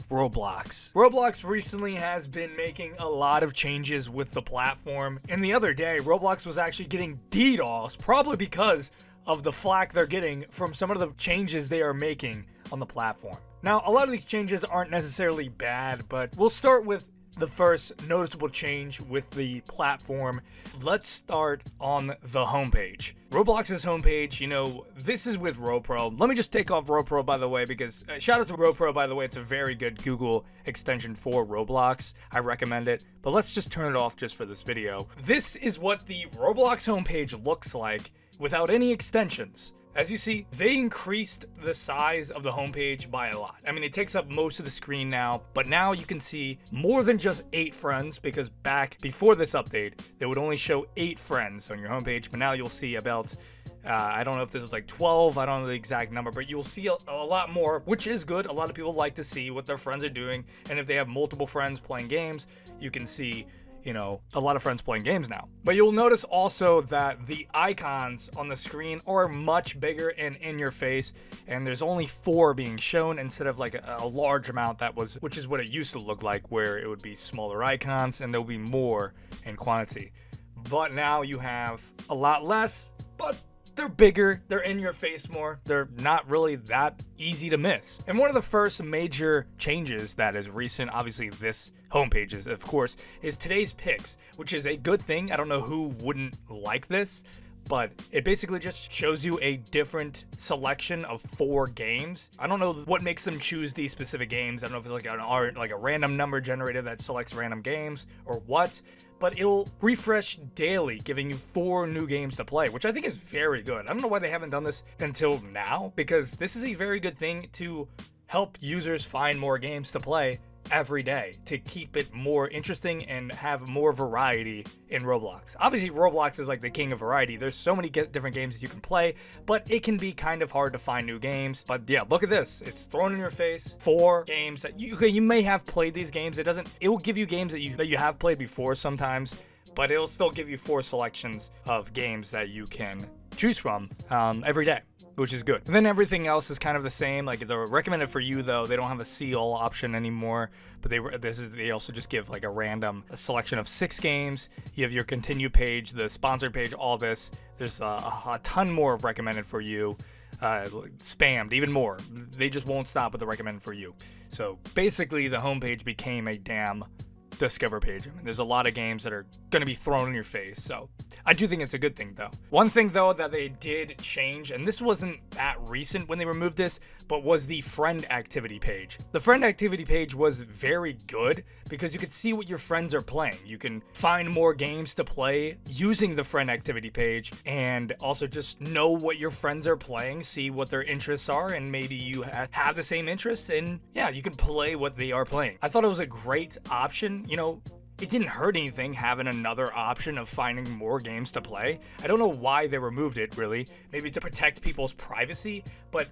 Roblox. Roblox recently has been making a lot of changes with the platform, and the other day, Roblox was actually getting DDoS, probably because of the flack they're getting from some of the changes they are making on the platform. Now, a lot of these changes aren't necessarily bad, but we'll start with the first noticeable change with the platform. Let's start on the homepage. Roblox's homepage, this is with RoPro. Let me just take off RoPro, by the way, because shout out to RoPro, by the way. It's a very good Google extension for Roblox. I recommend it, but let's just turn it off just for this video. This is what the Roblox homepage looks like without any extensions. As you see, they increased the size of the homepage by a lot. I mean, it takes up most of the screen now, but now you can see more than just 8 friends, because back before this update, they would only show 8 friends on your homepage, but now you'll see about, I don't know if this is like 12, I don't know the exact number, but you'll see a lot more, which is good. A lot of people like to see what their friends are doing, and if they have multiple friends playing games, you can see a lot of friends playing games now. But you'll notice also that the icons on the screen are much bigger and in your face, and there's only 4 being shown instead of like a large amount which is what it used to look like, where it would be smaller icons and there'll be more in quantity. But now you have a lot less, but they're bigger, they're in your face more, they're not really that easy to miss. And one of the first major changes that is recent, obviously this homepage is, of course, is today's picks, which is a good thing. I don't know who wouldn't like this, but it basically just shows you a different selection of 4 games. I don't know what makes them choose these specific games. I don't know if it's like a random number generator that selects random games or what, but it'll refresh daily, giving you 4 new games to play, which I think is very good. I don't know why they haven't done this until now, because this is a very good thing to help users find more games to play every day, to keep it more interesting and have more variety in Roblox. Obviously, Roblox is like the king of variety. There's so many different games that you can play, but it can be kind of hard to find new games. But yeah, look at this. It's thrown in your face. 4 games that you may have played these games. It will give you games that you have played before sometimes, but it'll still give you 4 selections of games that you can choose from every day, which is good. And then everything else is kind of the same. Like the recommended for you, though, they don't have a see all option anymore, but they also just give like a selection of 6 games. You have your continue page, the sponsored page, all this. There's a ton more of recommended for you. Spammed even more. They just won't stop with the recommended for you. So basically the homepage became a damn discover page. I mean, there's a lot of games that are going to be thrown in your face, so I do think it's a good thing, though. One thing, though, that they did change, and this wasn't that recent when they removed this, but was the friend activity page. The friend activity page was very good because you could see what your friends are playing. You can find more games to play using the friend activity page, and also just know what your friends are playing, see what their interests are, and maybe you have the same interests, and yeah, you can play what they are playing. I thought it was a great option. It didn't hurt anything having another option of finding more games to play. I don't know why they removed it, really. Maybe to protect people's privacy, but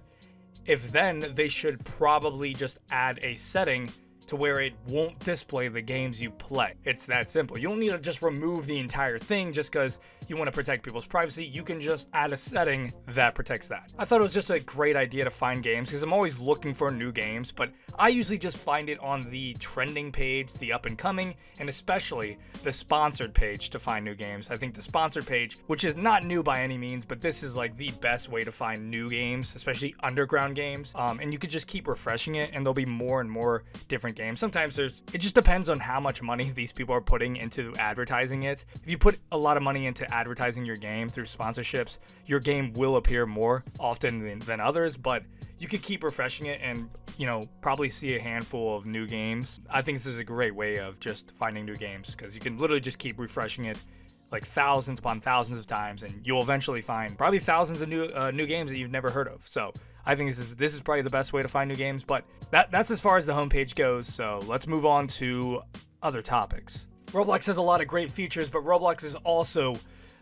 if then, they should probably just add a setting to where it won't display the games you play. It's that simple. You don't need to just remove the entire thing just because you want to protect people's privacy. You can just add a setting that protects that. I thought it was just a great idea to find games because I'm always looking for new games, but I usually just find it on the trending page, the up and coming, and especially the sponsored page to find new games. I think the sponsored page, which is not new by any means, but this is like the best way to find new games, especially underground games. And you could just keep refreshing it and there'll be more and more different games. Sometimes it just depends on how much money these people are putting into advertising it. If you put a lot of money into advertising your game through sponsorships, your game will appear more often than others, but you could keep refreshing it and, probably see a handful of new games. I think this is a great way of just finding new games because you can literally just keep refreshing it like thousands upon thousands of times, and you'll eventually find probably thousands of new games that you've never heard of. So I think this is probably the best way to find new games, but that's as far as the homepage goes. So let's move on to other topics. Roblox has a lot of great features, but Roblox is also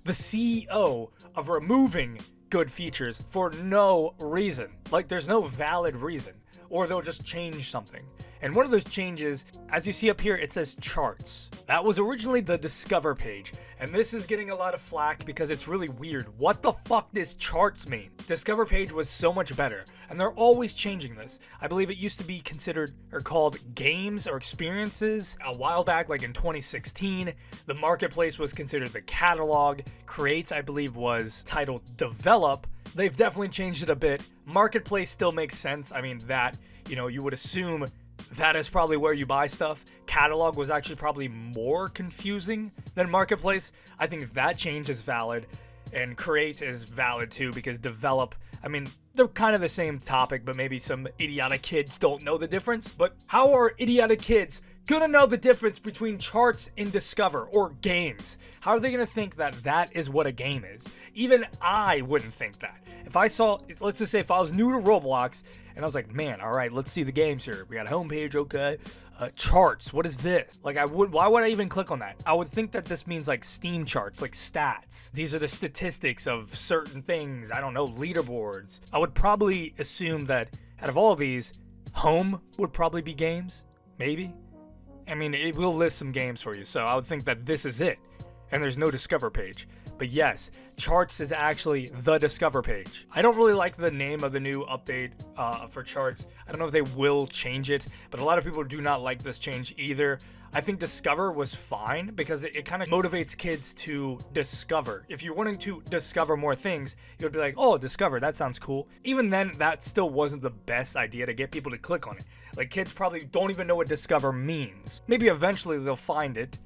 the CEO of removing good features for no reason. Like, there's no valid reason, or they'll just change something. And one of those changes, as you see up here, it says charts. That was originally the Discover page, and this is getting a lot of flack because it's really weird. What the fuck does charts mean? Discover page was so much better, and they're always changing this. I believe it used to be considered or called games or experiences a while back, like in 2016. The marketplace was considered the catalog. Creates, I believe, was titled develop. They've definitely changed it a bit. Marketplace still makes sense. I mean, that, you would assume that is probably where you buy stuff. Catalog was actually probably more confusing than marketplace. I think that change is valid, and create is valid too, because develop, I mean, they're kind of the same topic, but maybe some idiotic kids don't know the difference. But how are idiotic kids gonna know the difference between charts and Discover or games? How are they gonna think that that is what a game is? Even I wouldn't think that. If I saw, let's just say if I was new to Roblox and I was like, man, all right, let's see the games here. We got a homepage, okay. Charts, what is this? Like, why would I even click on that? I would think that this means like Steam charts, like stats. These are the statistics of certain things. I don't know, leaderboards. I would probably assume that out of all of these, home would probably be games, maybe. I mean, it will list some games for you, so I would think that this is it. And there's no Discover page. But yes, charts is actually the Discover page. I don't really like the name of the new update for charts. I don't know if they will change it, but a lot of people do not like this change either. I think Discover was fine because it kind of motivates kids to discover. If you're wanting to discover more things, you'll be like, oh, Discover, that sounds cool. Even then, that still wasn't the best idea to get people to click on it. Like, kids probably don't even know what Discover means. Maybe eventually they'll find it,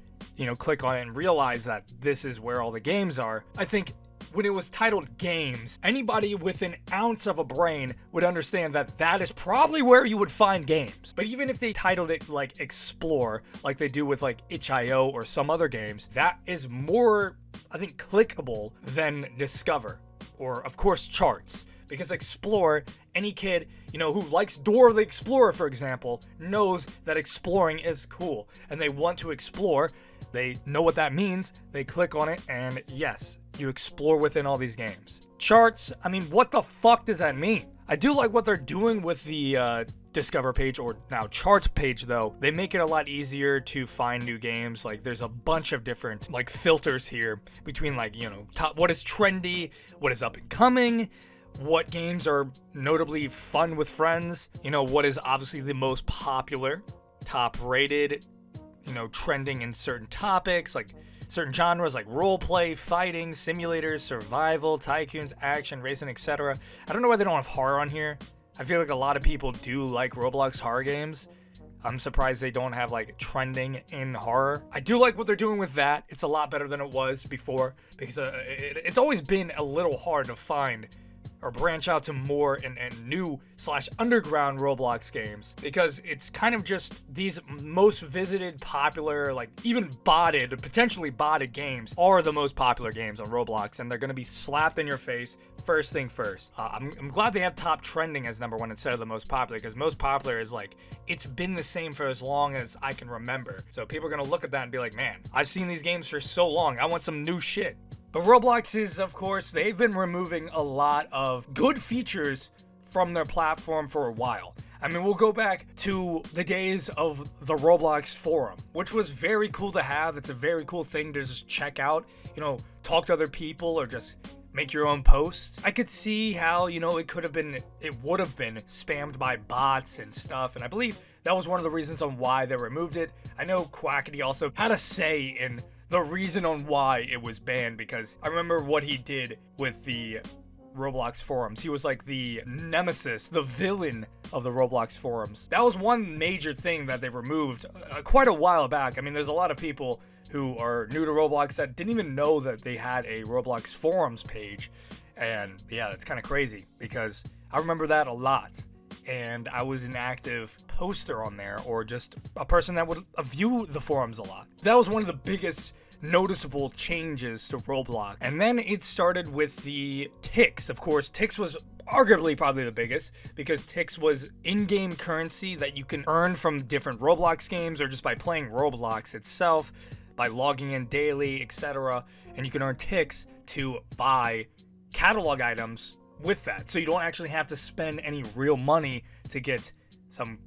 click on it and realize that this is where all the games are. I think when it was titled games, anybody with an ounce of a brain would understand that that is probably where you would find games. But even if they titled it like explore, like they do with like itch.io or some other games, that is more, I think, clickable than Discover or, of course, charts. Because explore, any kid, who likes Dora the Explorer, for example, knows that exploring is cool. And they want to explore. They know what that means. They click on it, and yes, you explore within all these games. Charts, I mean, what the fuck does that mean? I do like what they're doing with the Discover page, or now charts page, though. They make it a lot easier to find new games. Like, there's a bunch of different, like, filters here between, like, top, what is trendy, what is up and coming, what games are notably fun with friends, what is obviously the most popular, top rated, trending in certain topics, like certain genres like roleplay, fighting, simulators, survival, tycoons, action, racing, etc. I don't know why they don't have horror on here. I feel like a lot of people do like Roblox horror games. I'm surprised they don't have like trending in horror. I do like what they're doing with that. It's a lot better than it was before, because it's always been a little hard to find or branch out to more and new / underground Roblox games, because it's kind of just these most visited, popular, like even potentially botted games are the most popular games on Roblox, and they're going to be slapped in your face first thing first. I'm glad they have top trending as number one instead of the most popular, because most popular is like, it's been the same for as long as I can remember. So people are going to look at that and be like, man, I've seen these games for so long, I want some new shit. But Roblox is, of course, they've been removing a lot of good features from their platform for a while. I mean, we'll go back to the days of the Roblox forum, which was very cool to have. It's a very cool thing to just check out, talk to other people or just make your own posts. I could see how, it would have been spammed by bots and stuff. And I believe that was one of the reasons on why they removed it. I know Quackity also had a say in the reason on why it was banned, because I remember what he did with the Roblox forums. He was like the nemesis, the villain of the Roblox forums. That was one major thing that they removed quite a while back. I mean, there's a lot of people who are new to Roblox that didn't even know that they had a Roblox forums page. And yeah, that's kind of crazy, because I remember that a lot. And I was an active poster on there, or just a person that would view the forums a lot. That was one of the biggest noticeable changes to Roblox. And then it started with the ticks. Of course, ticks was arguably probably the biggest, because ticks was in-game currency that you can earn from different Roblox games, or just by playing Roblox itself, by logging in daily, etc. And you can earn ticks to buy catalog items with that, so you don't actually have to spend any real money to get some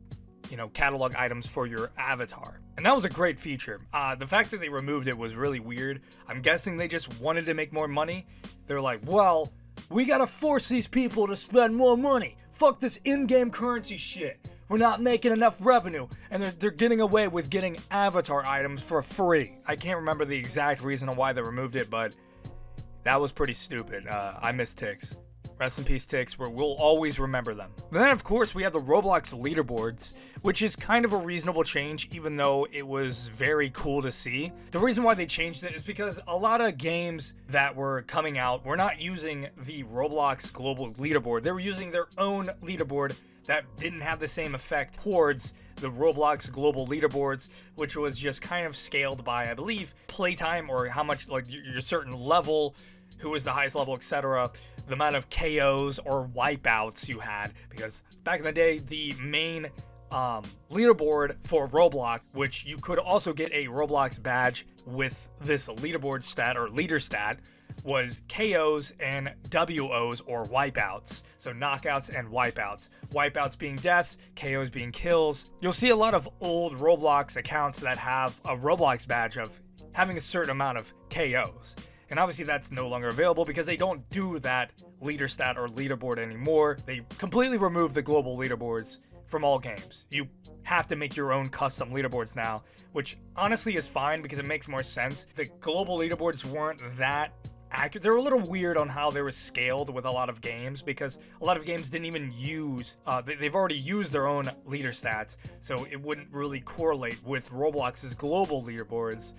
catalog items for your avatar. And that was a great feature. The fact that they removed it was really weird. I'm guessing they just wanted to make more money. They're like, well, we gotta force these people to spend more money. Fuck this in-game currency shit. We're not making enough revenue, and they're getting away with getting avatar items for free. I can't remember the exact reason on why they removed it, but that was pretty stupid. I miss Tix. Rest in peace, Tix. We'll always remember them. And then, of course, we have the Roblox leaderboards, which is kind of a reasonable change, even though it was very cool to see. The reason why they changed it is because a lot of games that were coming out were not using the Roblox global leaderboard. They were using their own leaderboard that didn't have the same effect towards the Roblox global leaderboards, which was just kind of scaled by, I believe, playtime or how much, like, your certain level, who was the highest level, etc., the amount of KOs or wipeouts you had. Because back in the day, the main leaderboard for Roblox, which you could also get a Roblox badge with this leaderboard stat or leader stat, was KOs and WOs or wipeouts. So knockouts and wipeouts. Wipeouts being deaths, KOs being kills. You'll see a lot of old Roblox accounts that have a Roblox badge of having a certain amount of KOs. And obviously that's no longer available because they don't do that leader stat or leaderboard anymore. They completely removed the global leaderboards from all games. You have to make your own custom leaderboards now, which honestly is fine because it makes more sense. The global leaderboards weren't that accurate. They're a little weird on how they were scaled with a lot of games because a lot of games didn't even use, they've already used their own leader stats, so it wouldn't really correlate with Roblox's global leaderboards.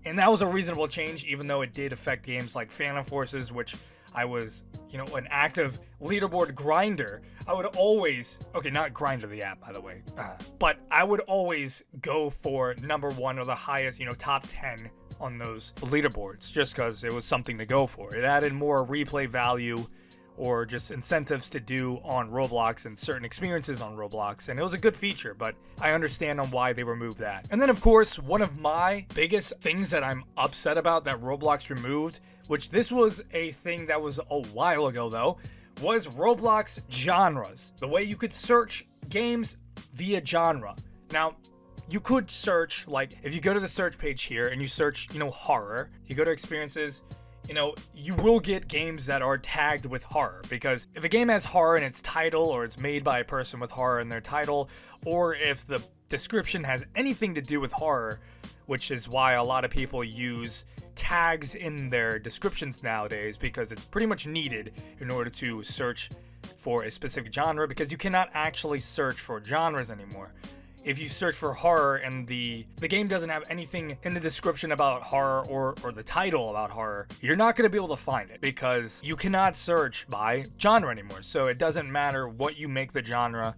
And that was a reasonable change, even though it did affect games like Phantom Forces, which I was, an active leaderboard grinder. I would always, not Grinder the app, by the way, but I would always go for number one or the highest, top 10 on those leaderboards, just because it was something to go for. It added more replay value or just incentives to do on Roblox and certain experiences on Roblox, and it was a good feature, but I understand on why they removed that. And then, of course, one of my biggest things that I'm upset about that Roblox removed, which this was a thing that was a while ago though, was Roblox genres. The way you could search games via genre. Now, you could search, like, if you go to the search page here and you search, horror, you go to experiences, you will get games that are tagged with horror, because if a game has horror in its title, or it's made by a person with horror in their title, or if the description has anything to do with horror, which is why a lot of people use tags in their descriptions nowadays, because it's pretty much needed in order to search for a specific genre, because you cannot actually search for genres anymore. If you search for horror and the game doesn't have anything in the description about horror or the title about horror, you're not going to be able to find it because you cannot search by genre anymore. So it doesn't matter what you make the genre,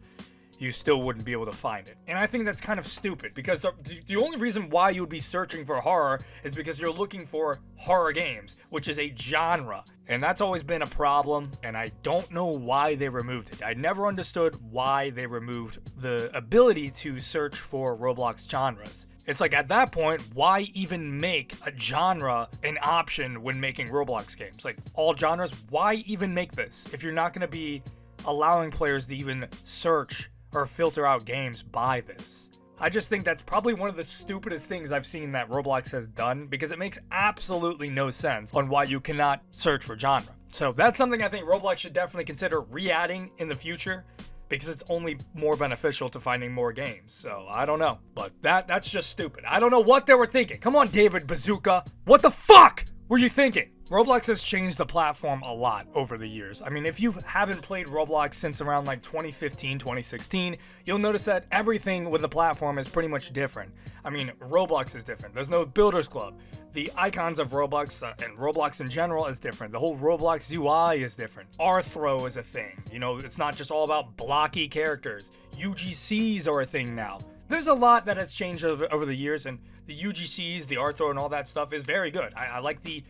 you still wouldn't be able to find it. And I think that's kind of stupid, because the only reason why you would be searching for horror is because you're looking for horror games, which is a genre. And that's always been a problem, and I don't know why they removed it. I never understood why they removed the ability to search for Roblox genres. It's like, at that point, why even make a genre an option when making Roblox games? Like, all genres, why even make this if you're not going to be allowing players to even search or filter out games by this? I just think that's probably one of the stupidest things I've seen that Roblox has done, because it makes absolutely no sense on why you cannot search for genre. So that's something I think Roblox should definitely consider re-adding in the future, because it's only more beneficial to finding more games. So I don't know, but that's just stupid. I don't know what they were thinking. Come on, David Bazooka. What the fuck were you thinking? Roblox has changed the platform a lot over the years. I mean, if you haven't played Roblox since around like 2015, 2016, you'll notice that everything with the platform is pretty much different. I mean, Roblox is different. There's no Builders Club. The icons of Roblox and Roblox in general is different. The whole Roblox UI is different. R-throw is a thing. It's not just all about blocky characters. UGCs are a thing now. There's a lot that has changed over the years, and the UGCs, the R-throw, and all that stuff is very good. I like the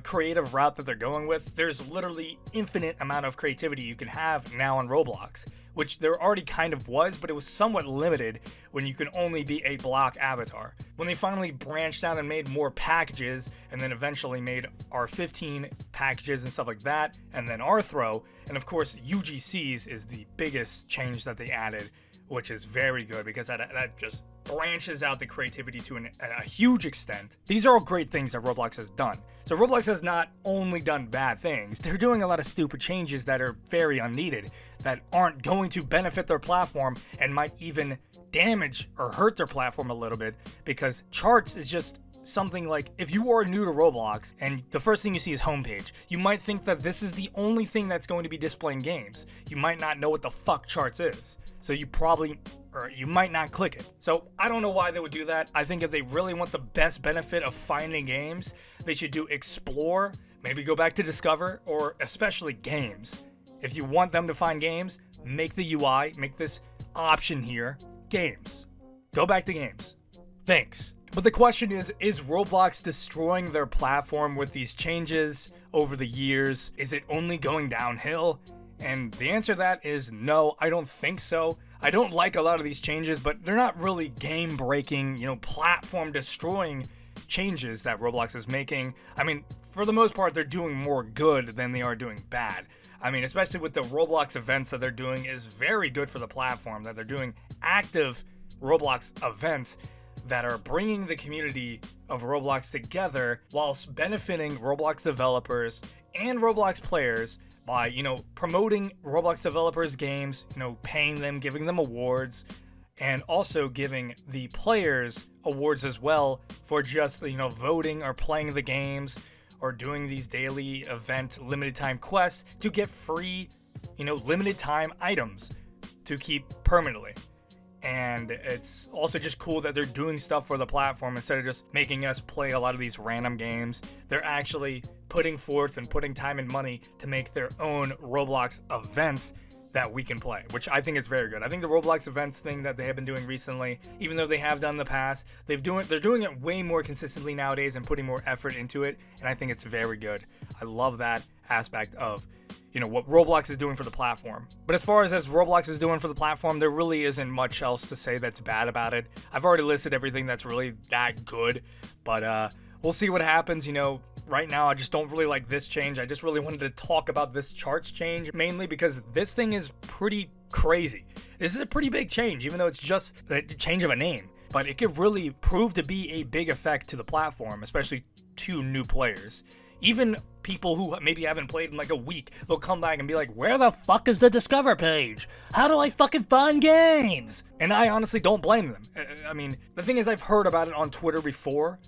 creative route that they're going with. There's literally infinite amount of creativity you can have now on Roblox, which there already kind of was, but it was somewhat limited when you can only be a block avatar. When they finally branched out and made more packages, and then eventually made R15 packages and stuff like that, and then R-throw, and of course UGCs is the biggest change that they added, which is very good because that just branches out the creativity to a huge extent. These are all great things that Roblox has done. So Roblox has not only done bad things, they're doing a lot of stupid changes that are very unneeded, that aren't going to benefit their platform and might even damage or hurt their platform a little bit, because charts is just something like, if you are new to Roblox and the first thing you see is homepage, you might think that this is the only thing that's going to be displaying games. You might not know what the fuck charts is. So you might not click it. So I don't know why they would do that. I think if they really want the best benefit of finding games, they should do explore, maybe go back to discover, or especially games. If you want them to find games, make the UI, make this option here, games. Go back to games. Thanks. But the question is Roblox destroying their platform with these changes over the years? Is it only going downhill? And the answer to that is no, I don't think so. I don't like a lot of these changes, but they're not really game-breaking, platform-destroying changes that Roblox is making. I mean, for the most part, they're doing more good than they are doing bad. I mean, especially with the Roblox events that they're doing is very good for the platform, that they're doing active Roblox events that are bringing the community of Roblox together whilst benefiting Roblox developers and Roblox players by, promoting Roblox developers' games, paying them, giving them awards, and also giving the players awards as well for just, voting or playing the games or doing these daily event limited time quests to get free, limited time items to keep permanently. And it's also just cool that they're doing stuff for the platform instead of just making us play a lot of these random games. They're actually putting forth and putting time and money to make their own Roblox events that we can play, which I think is very good. I think the Roblox events thing that they have been doing recently, even though they have done in the past, they're doing it way more consistently nowadays and putting more effort into it, and I think it's very good. I love that aspect of what Roblox is doing for the platform. But as far as Roblox is doing for the platform, there really isn't much else to say that's bad about it. I've already listed everything that's really that good, but we'll see what happens. Right now I just don't really like this change. I just really wanted to talk about this charts change, mainly because this thing is pretty crazy. This is a pretty big change, even though it's just the change of a name. But it could really prove to be a big effect to the platform, especially to new players. Even people who maybe haven't played in like a week, they'll come back and be like, where the fuck is the Discover page? How do I fucking find games? And I honestly don't blame them. I mean, the thing is, I've heard about it on Twitter before,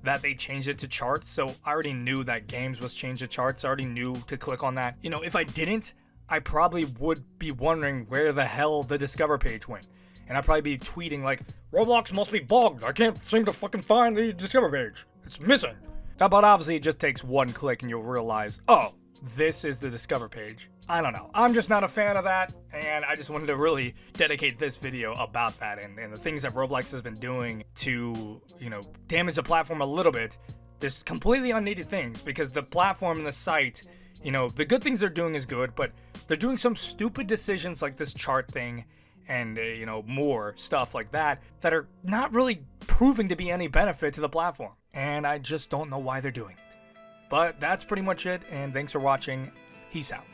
that they changed it to charts, so I already knew that games was changed to charts. I already knew to click on that. If I didn't, I probably would be wondering where the hell the Discover page went. And I'd probably be tweeting like, Roblox must be bugged. I can't seem to fucking find the Discover page. It's missing. But obviously it just takes one click and you'll realize, oh, this is the Discover page. I don't know. I'm just not a fan of that, and I just wanted to really dedicate this video about that and the things that Roblox has been doing to, damage the platform a little bit. There's completely unneeded things because the platform and the site, the good things they're doing is good, but they're doing some stupid decisions like this chart thing and, more stuff like that are not really proving to be any benefit to the platform. And I just don't know why they're doing it. But that's pretty much it, and thanks for watching. Peace out.